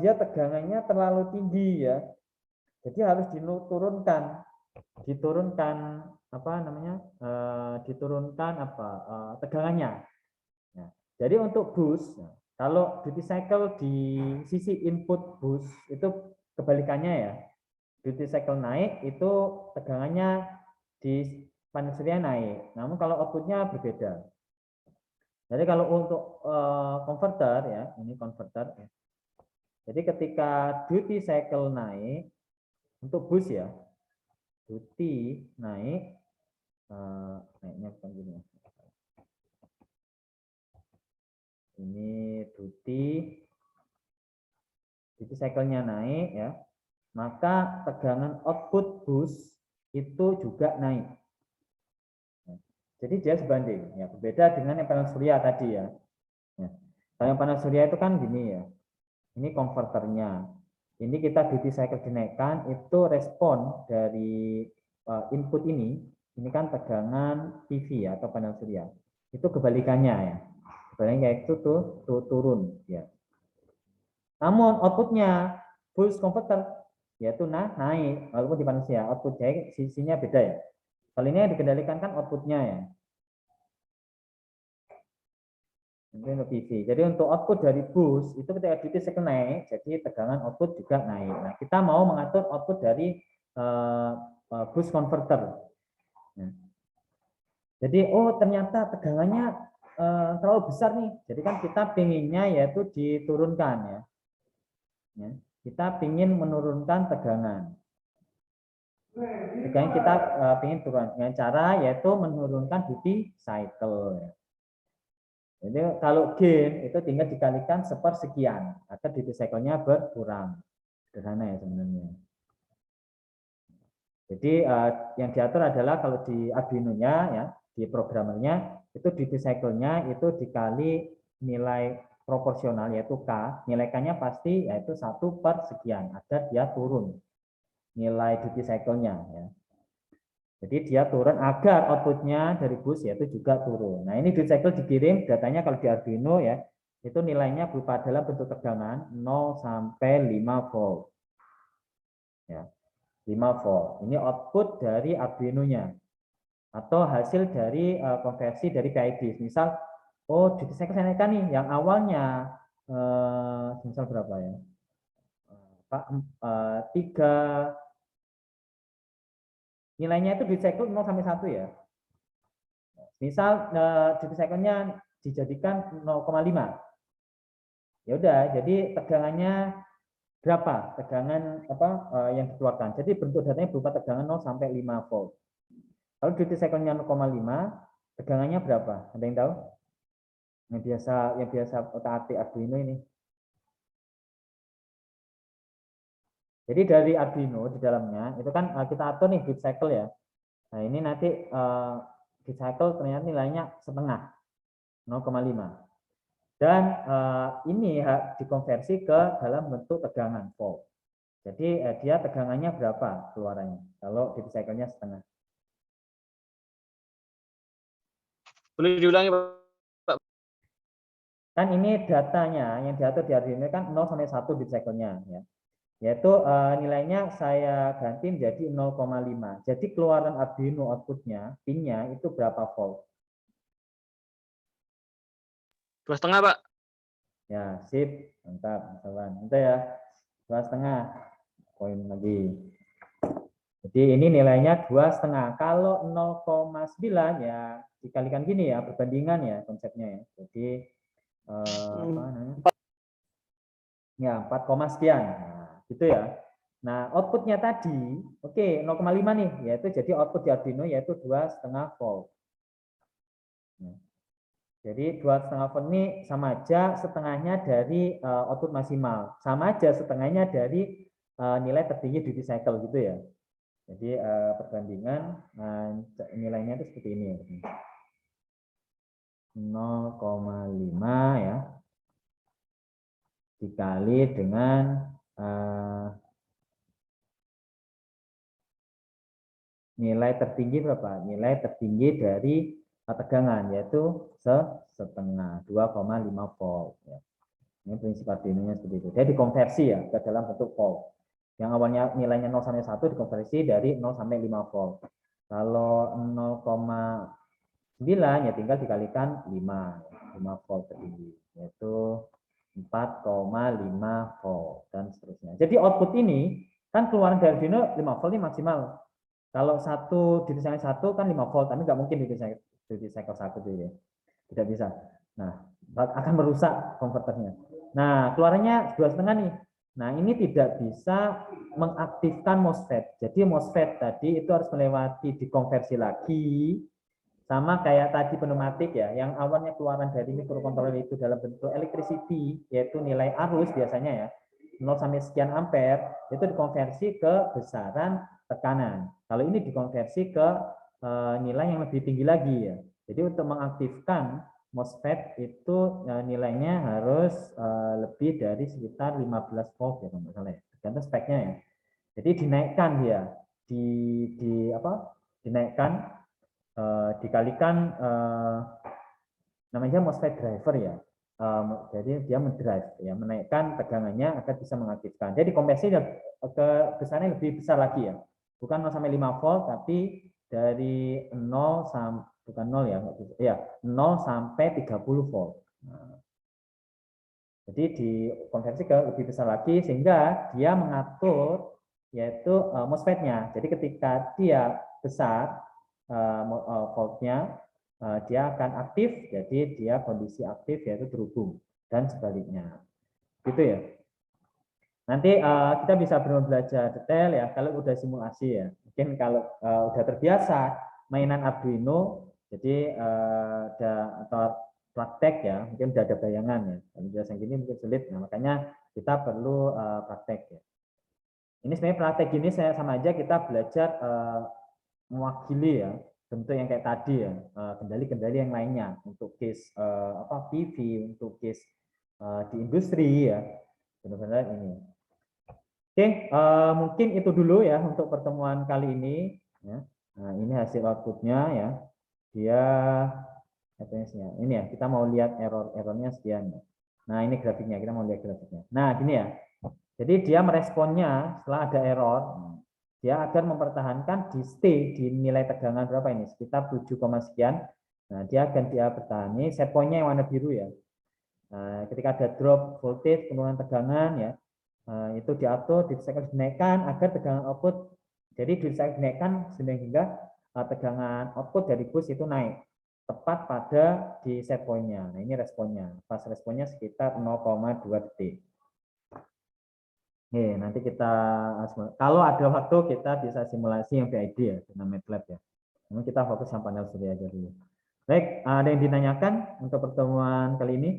dia tegangannya terlalu tinggi ya, jadi harus diturunkan apa namanya, tegangannya. Nah, jadi untuk bus, kalau duty cycle di sisi input bus itu kebalikannya ya, duty cycle naik itu tegangannya di panel surya naik, namun kalau outputnya berbeda. Jadi kalau untuk konverter ya, ini konverter. Jadi ketika duty cycle naik untuk bus ya, duty naik, naiknya bukan gini ya. Ini duty cycle-nya naik ya, maka tegangan output bus itu juga naik. Jadi dia sebanding, ya berbeda dengan yang panel surya tadi ya. Kalau yang panel surya itu kan gini ya, ini konverternya. Ini kita duty cycle dinaikkan, itu respon dari input ini kan tegangan PV ya, atau panel surya. Itu kebalikannya ya. Kebalikannya itu tuh turun ya. Namun outputnya boost converter yaitu naik, walaupun di panel surya output sisinya beda ya. Kalau ini yang dikendalikan kan outputnya ya. PV. Jadi untuk output dari bus itu ketika duty cycle naik, jadi tegangan output juga naik. Nah, kita mau mengatur output dari bus converter. Nah, jadi ternyata tegangannya terlalu besar nih. Jadi kan kita pinginnya yaitu diturunkan ya. Kita pingin menurunkan tegangan. Tegangan kita pingin turun dengan cara yaitu menurunkan duty cycle. Ya. Jadi kalau gain itu tinggal dikalikan sepersekian agar duty cycle-nya berkurang. Sederhana ya sebenarnya. Jadi yang diatur adalah kalau di Arduino-nya ya, di programmernya itu duty cycle-nya itu dikali nilai proporsional yaitu K, nilai K-nya pasti yaitu 1/sekian agar dia turun nilai duty cycle-nya ya. Jadi dia turun agar outputnya dari bus yaitu juga turun. Nah ini duty cycle dikirim datanya kalau di Arduino ya itu nilainya berupa dalam bentuk tegangan 0 sampai 5 volt. Ya, 5 volt. Ini output dari Arduino-nya atau hasil dari konversi dari PID. Misal, oh duty cycle saya naikkan nih yang awalnya misal berapa ya? Pak 3 nilainya itu duty cycle 0 sampai 1 ya. Misal duty cycle-nya dijadikan 0,5. Ya udah, jadi tegangannya berapa? Tegangan apa yang dikeluarkan. Jadi bentuk datanya berupa tegangan 0 sampai 5 volt. Kalau duty cycle-nya 0,5, tegangannya berapa? Ada yang tahu? Yang biasa otak-atik Arduino ini. Jadi dari Arduino di dalamnya itu kan kita atur nih duty cycle ya. Nah ini nanti duty cycle ternyata nilainya setengah 0,5 dan ini dikonversi ke dalam bentuk tegangan volt. Jadi dia tegangannya berapa keluarannya kalau duty cycle-nya setengah. Boleh diulangi Pak? Kan ini datanya yang diatur di Arduino kan 0 sampai 1 duty cycle-nya ya. Yaitu nilainya saya ganti menjadi 0,5. Jadi keluaran Arduino outputnya, pinnya itu berapa volt? 2,5 Pak. Ya, sip. Mantap, kawan. Itu ya. 2,5. Poin lagi. Jadi ini nilainya 2,5. Kalau 0,9 ya dikalikan gini ya, perbandingan ya konsepnya ya. Jadi apa namanya? Ya, 4, sekian. Nah, gitu ya. Nah, outputnya tadi, oke, 0,5 nih, yaitu jadi output di Arduino yaitu 2,5 volt. Nah, jadi 2,5 volt ini sama aja setengahnya dari output maksimal, sama aja setengahnya dari nilai tertinggi duty cycle gitu ya. Jadi perbandingan nilainya itu seperti ini. 0,5 ya dikali dengan nilai tertinggi berapa? Nilai tertinggi dari tegangan yaitu setengah 2,5 volt. Ya. Ini prinsip Arduino-nya seperti itu. Dia dikonversi ya ke dalam bentuk volt. Yang awalnya nilainya 0 sampai 1 dikonversi dari 0 sampai 5 volt. Kalau 0,9 ya tinggal dikalikan 5 volt tertinggi yaitu 4,5 volt dan seterusnya. Jadi output ini kan keluaran dari Arduino 5 volt ini maksimal. Kalau satu duty cycle 1 kan 5 volt, tapi nggak mungkin duty cycle 1 itu ya. Tidak bisa. Nah, akan merusak konverternya. Nah, keluarannya 2,5 nih. Nah, ini tidak bisa mengaktifkan MOSFET. Jadi MOSFET tadi itu harus melewati dikonversi lagi sama kayak tadi pneumatik ya, yang awalnya keluaran dari mikrokontroler itu dalam bentuk electricity, yaitu nilai arus biasanya ya, 0 sampai sekian ampere, itu dikonversi ke besaran tekanan. Kalau ini dikonversi ke nilai yang lebih tinggi lagi ya. Jadi untuk mengaktifkan MOSFET itu nilainya harus lebih dari sekitar 15 volt ya kalau nggak salah ya. Tergantung speknya ya. Jadi dinaikkan dia, dinaikkan dikalikan namanya MOSFET driver ya. Jadi dia mendrive ya, menaikkan tegangannya agar bisa mengaktifkan. Jadi konversi ke besarannya lebih besar lagi ya. Bukan 0 sampai 5 volt tapi dari 0 sampai bukan 0 ya, 0 sampai 30 volt. Nah, jadi dikonversi ke lebih besar lagi sehingga dia mengatur yaitu MOSFET-nya. Jadi ketika dia besar voltnya, dia akan aktif, jadi dia kondisi aktif yaitu terhubung dan sebaliknya. Gitu ya. Nanti kita bisa belajar detail ya kalau udah simulasi ya. Mungkin kalau udah terbiasa mainan Arduino, jadi atau praktek ya, mungkin udah ada bayangan ya. Kalau yang gini mungkin sulit, nah, makanya kita perlu praktek ya. Ini sebenarnya praktek ini saya sama aja kita belajar mewakili ya bentuk yang kayak tadi ya, kendali-kendali yang lainnya untuk case PV, untuk case di industri ya, benar-benar ini. Oke, mungkin itu dulu ya untuk pertemuan kali ini. Ya. Nah, ini hasil outputnya ya. Dia ini ya, kita mau lihat errornya sekian. Nah, ini grafiknya, kita mau lihat grafiknya. Nah, gini ya. Jadi dia meresponnya setelah ada error, dia akan mempertahankan di stay di nilai tegangan berapa ini? Sekitar 7, sekian. Nah, dia akan bertahani set point-nya yang warna biru ya. Nah, ketika ada drop voltage, penurunan tegangan ya, itu diatur, dinaikkan agar tegangan output, jadi dinaikkan sehingga tegangan output dari bus itu naik tepat pada di set point-nya. Nah, ini responnya. Pas responnya sekitar 0,2 detik. Nih, nanti kita kalau ada waktu kita bisa simulasi yang PID ya dengan MATLAB ya. Namun kita fokus sama panel surya aja dulu. Baik, ada yang ditanyakan untuk pertemuan kali ini?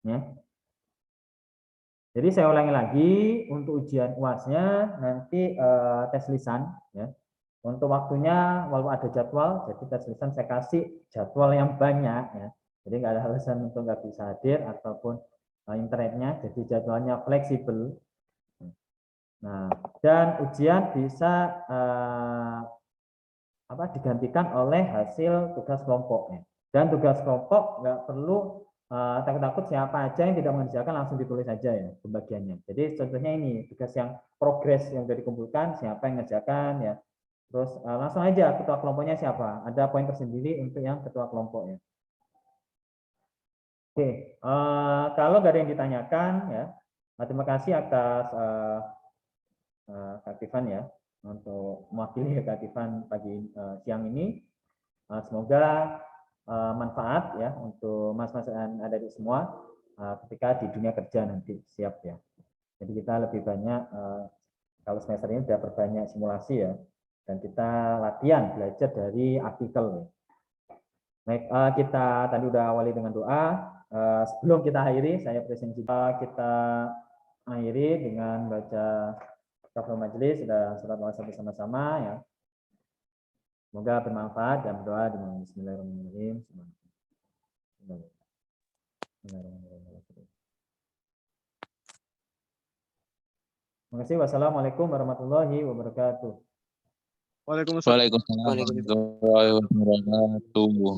Ya. Jadi saya ulangi lagi untuk ujian UAS-nya nanti tes lisan ya. Untuk waktunya walau ada jadwal, jadi tes lisan saya kasih jadwal yang banyak ya. Jadi nggak ada alasan untuk nggak bisa hadir ataupun internetnya, jadi jadwalnya fleksibel. Nah, dan ujian bisa digantikan oleh hasil tugas kelompoknya. Dan tugas kelompok nggak perlu takut-takut siapa aja yang tidak mengerjakan langsung ditulis saja ya pembagiannya. Jadi contohnya ini tugas yang progres yang sudah dikumpulkan siapa yang mengerjakan ya. Terus langsung aja ketua kelompoknya siapa. Ada poin tersendiri untuk yang ketua kelompoknya. Oke, kalau nggak ada yang ditanyakan ya, terima kasih atas keaktifan ya untuk mewakili keaktifan pagi siang ini. Semoga manfaat ya untuk mas-mas dan adik-adik semua ketika di dunia kerja nanti siap ya. Jadi kita lebih banyak kalau semester ini sudah perbanyak simulasi ya, dan kita latihan belajar dari artikel. Ya. Baik, kita tadi udah awali dengan doa. Sebelum kita akhiri, saya presentasi kita akhiri dengan baca kafir majelis dan surat al-Asr bersama-sama ya. Semoga bermanfaat dan berdoa dengan Bismillahirrahmanirrahim. Terima kasih. Wassalamualaikum warahmatullahi wabarakatuh. Waalaikumsalam. Waalaikumsalam warahmatullahi wabarakatuh.